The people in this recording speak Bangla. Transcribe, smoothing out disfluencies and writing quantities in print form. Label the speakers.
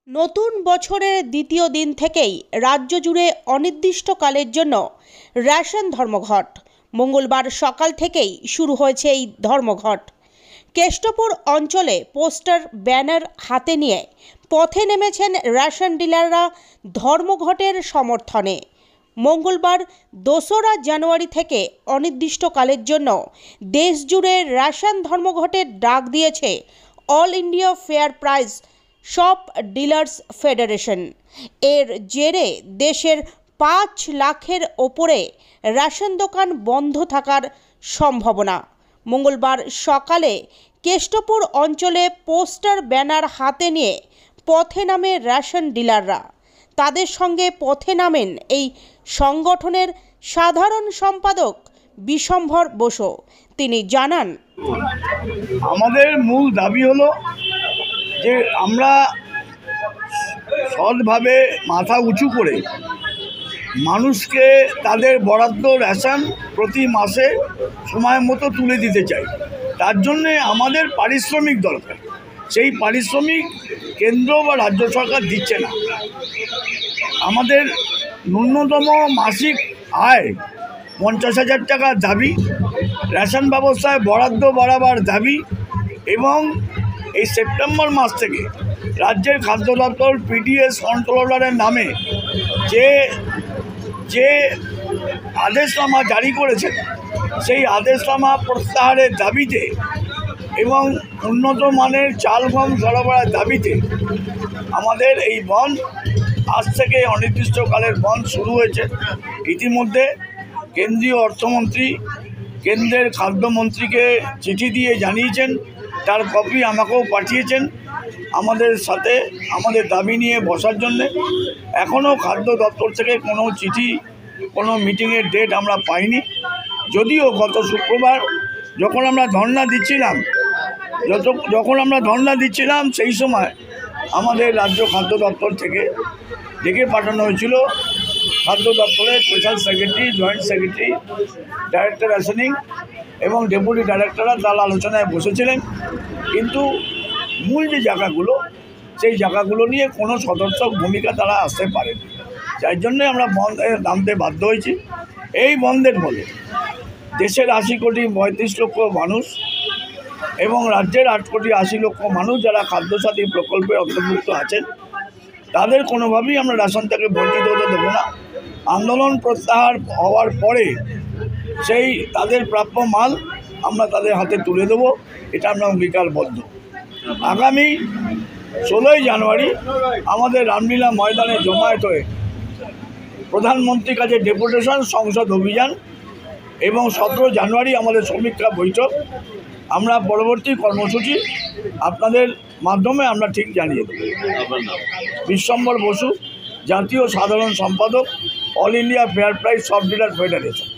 Speaker 1: নতুন বছরের দ্বিতীয় দিন থেকেই রাজ্য জুড়ে অনির্দিষ্টকালের জন্য রেশন ধর্মঘট। মঙ্গলবার সকাল থেকেই শুরু হয়েছে এই ধর্মঘট। কেষ্টপুর অঞ্চলে পোস্টার ব্যানার হাতে নিয়ে পথে নেমেছেন রেশন ডিলাররা ধর্মঘটের সমর্থনে। মঙ্গলবার 2রা জানুয়ারি থেকে অনির্দিষ্টকালের জন্য দেশজুড়ে রেশন ধর্মঘটের ডাক দিয়েছে all India fair price shop dealers federation. এর জেরে দেশের 5 লাখের ওপরে রেশন দোকান বন্ধ থাকার সম্ভাবনা। মঙ্গলবার সকালে কেষ্টপুর অঞ্চলে পোস্টার ব্যানার হাতে নিয়ে পথে নামে রেশন ডিলাররা। তাদের সঙ্গে পথে নামেন এই সংগঠনের সাধারণ সম্পাদক বিশ্বম্ভর বসু। তিনি জানান,
Speaker 2: আমাদের মূল দাবি হলো যে আমরা সৎভাবে মাথা উঁচু করে মানুষকে তাদের বরাদ্দ রেশন প্রতি মাসে সময় মতো তুলে দিতে চাই। তার জন্যে আমাদের পারিশ্রমিক দরকার। সেই পারিশ্রমিক কেন্দ্র বা রাজ্য সরকার দিচ্ছে না। আমাদের ন্যূনতম মাসিক আয় 50,000 টাকার দাবি, রেশন ব্যবস্থায় বরাদ্দ বাড়াবার দাবি এবং এই সেপ্টেম্বর মাস থেকে রাজ্যের খাদ্য দপ্তর পিডিএস কন্ট্রোলারের নামে যে আদেশনামা জারি করেছেন সেই আদেশনামা প্রত্যাহারের দাবিতে এবং উন্নত মানের চাল গম সরবরাহের দাবিতে আমাদের এই বন্ধ আজ থেকে অনির্দিষ্টকালের বন্ধ শুরু হয়েছে। ইতিমধ্যে কেন্দ্রীয় অর্থমন্ত্রী কেন্দ্রের খাদ্যমন্ত্রীকে চিঠি দিয়ে জানিয়েছেন, তার কপি আমাকেও পাঠিয়েছেন আমাদের সাথে আমাদের দাবি নিয়ে বসার জন্যে। এখনও খাদ্য দপ্তর থেকে কোনো চিঠি, কোনো মিটিংয়ের ডেট আমরা পাইনি। যদিও গত শুক্রবার যখন আমরা ধর্ণা দিচ্ছিলাম সেই সময় আমাদের রাজ্য খাদ্য দপ্তর থেকে ডেকে পাঠানো হয়েছিল। খাদ্য দপ্তরের special secretary, joint secretary, director rationing এবং ডেপুটি ডাইরেক্টররা তার আলোচনায় বসেছিলেন, কিন্তু মূল যে জায়গাগুলো সেই জায়গাগুলো নিয়ে কোনো সদর্থক ভূমিকা তারা আসতে পারেনি। যার জন্যে আমরা বন্ধে নামতে বাধ্য হয়েছি। এই বন্ধের ফলে দেশের 80 কোটি 35 লক্ষ মানুষ এবং রাজ্যের 8 কোটি 80 লক্ষ মানুষ যারা খাদ্যসাথী প্রকল্পে অন্তর্ভুক্ত আছেন, তাদের কোনোভাবেই আমরা রেশন থেকে বঞ্চিত হতে দেবো না। আন্দোলন প্রত্যাহার হওয়ার পরে সেই তাদের প্রাপ্য মাল আমরা তাদের হাতে তুলে দেবো, এটা আমরা অঙ্গীকারবদ্ধ। আগামী 16ই জানুয়ারি আমাদের রামলীলা ময়দানে জমায়েত হয়ে প্রধানমন্ত্রীর কাছে ডেপুটেশন, সংসদ অভিযান এবং 17 জানুয়ারি আমাদের সমীক্ষা বৈঠক। আমরা পরবর্তী কর্মসূচি আপনাদের মাধ্যমে আমরা ঠিক জানিয়ে দেব। বিশ্বম্ভর বসু, জাতীয় সাধারণ সম্পাদক, all India fair price shop dealer federation.